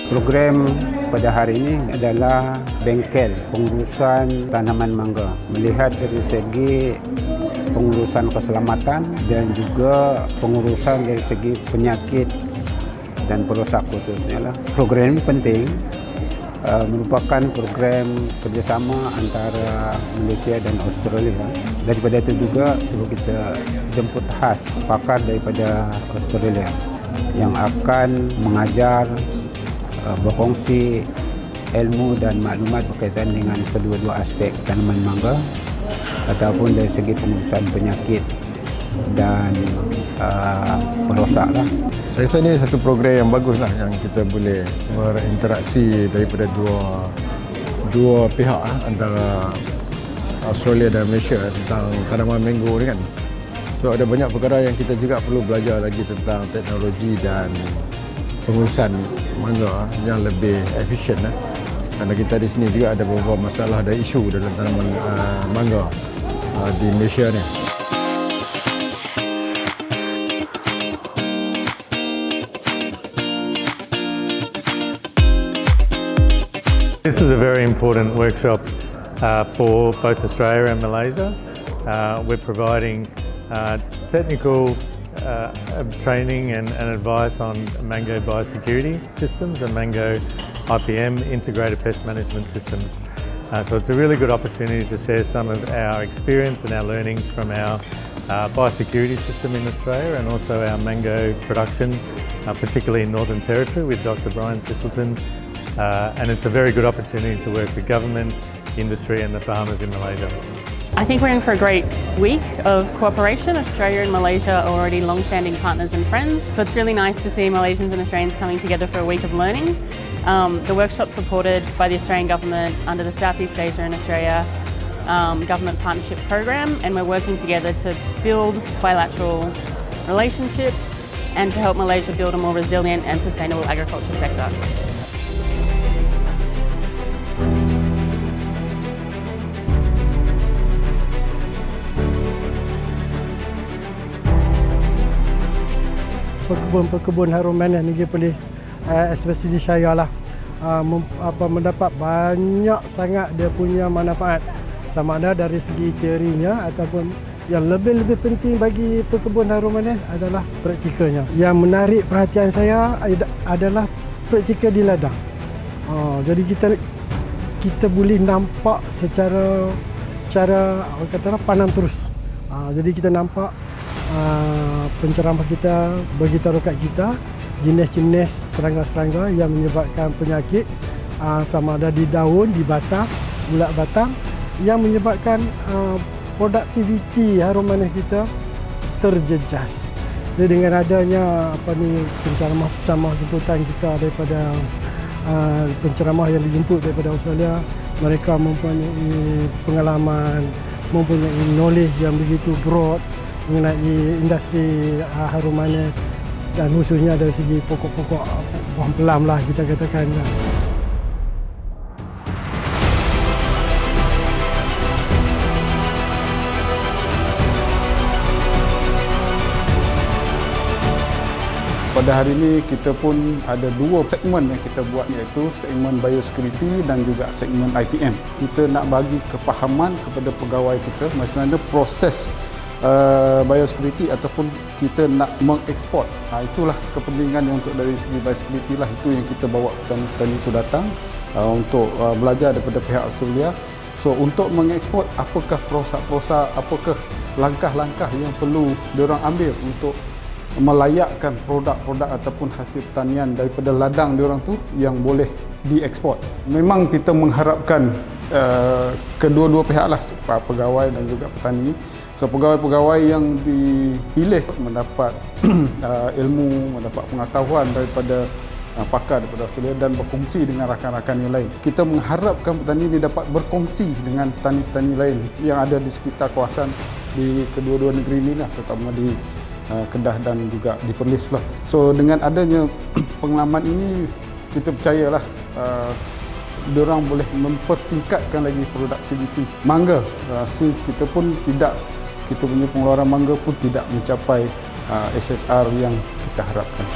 Program pada hari ini adalah bengkel pengurusan tanaman mangga. Melihat dari segi pengurusan keselamatan dan juga pengurusan dari segi penyakit dan perosak khususnya lah. Program ini penting, merupakan program kerjasama antara Malaysia dan Australia. Daripada itu juga cuba kita jemput khas pakar daripada Australia yang akan mengajar, berkongsi ilmu dan maklumat berkaitan dengan kedua-dua aspek tanaman mangga ataupun dari segi pengurusan penyakit dan perosak lah. Saya rasa ini satu program yang bagus lah, yang kita boleh berinteraksi daripada dua pihak antara Australia dan Malaysia tentang tanaman mango ni kan. So ada banyak perkara yang kita juga perlu belajar lagi tentang teknologi dan pengurusan mangga yang lebih efisien lah. Kerana kita di sini juga ada beberapa masalah dan isu dalam tanaman mangga di Malaysia ni. This is a very important workshop for both Australia and Malaysia. We're providing technical training and advice on mango biosecurity systems and mango IPM, integrated pest management systems. So it's a really good opportunity to share some of our experience and our learnings from our biosecurity system in Australia and also our mango production, particularly in Northern Territory with Dr. Brian Thistleton. And it's a very good opportunity to work with government, industry and the farmers in Malaysia. I think we're in for a great week of cooperation. Australia and Malaysia are already long-standing partners and friends, so it's really nice to see Malaysians and Australians coming together for a week of learning. The workshop's supported by the Australian government under the Southeast Asia and Australia Government Partnership Program, and we're working together to build bilateral relationships and to help Malaysia build a more resilient and sustainable agriculture sector. Pekebun harum manis Negeri Perlis, especially saya lah, mendapat banyak sangat dia punya manfaat, sama ada dari segi teorinya ataupun yang lebih penting bagi pekebun harum manis adalah praktikalnya. Yang menarik perhatian saya adalah praktikal di ladang. Jadi kita boleh nampak secara pandang terus. Jadi kita nampak penceramah kita beritahu kat kita jenis-jenis serangga-serangga yang menyebabkan penyakit, sama ada di daun, di batang, bulat batang, yang menyebabkan produktiviti harum manis kita terjejas. Jadi dengan adanya penceramah jemputan kita daripada penceramah yang dijemput daripada Australia, mereka mempunyai pengalaman, mempunyai knowledge yang begitu broad mengenai industri harum manis dan khususnya dari segi pokok-pokok buah pelam lah kita katakan. Pada hari ini kita pun ada dua segmen yang kita buat, iaitu segmen biosecurity dan juga segmen IPM. Kita nak bagi kepahaman kepada pegawai kita macam mana proses biosecurity ataupun kita nak mengeksport. Itulah kepentingan yang untuk dari segi biosecurity lah, itu yang kita bawa petani itu datang untuk belajar daripada pihak Australia. So untuk mengeksport, apakah proses-proses, apakah langkah-langkah yang perlu diorang ambil untuk melayakkan produk-produk ataupun hasil pertanian daripada ladang diorang tu yang boleh dieksport. Memang kita mengharapkan kedua-dua pihak lah, pegawai dan juga petani. So pegawai-pegawai yang dipilih mendapat ilmu, mendapat pengetahuan daripada pakar daripada Australia dan berkongsi dengan rakan-rakan yang lain. Kita mengharapkan petani ini dapat berkongsi dengan petani-petani lain yang ada di sekitar kawasan di kedua-dua negeri ini lah, terutama di Kedah dan juga di Perlis lah. So dengan adanya pengalaman ini, kita percayalah diorang boleh mempertingkatkan lagi produktiviti mangga, since kita punya pengeluaran mangga pun tidak mencapai SSR yang kita harapkan.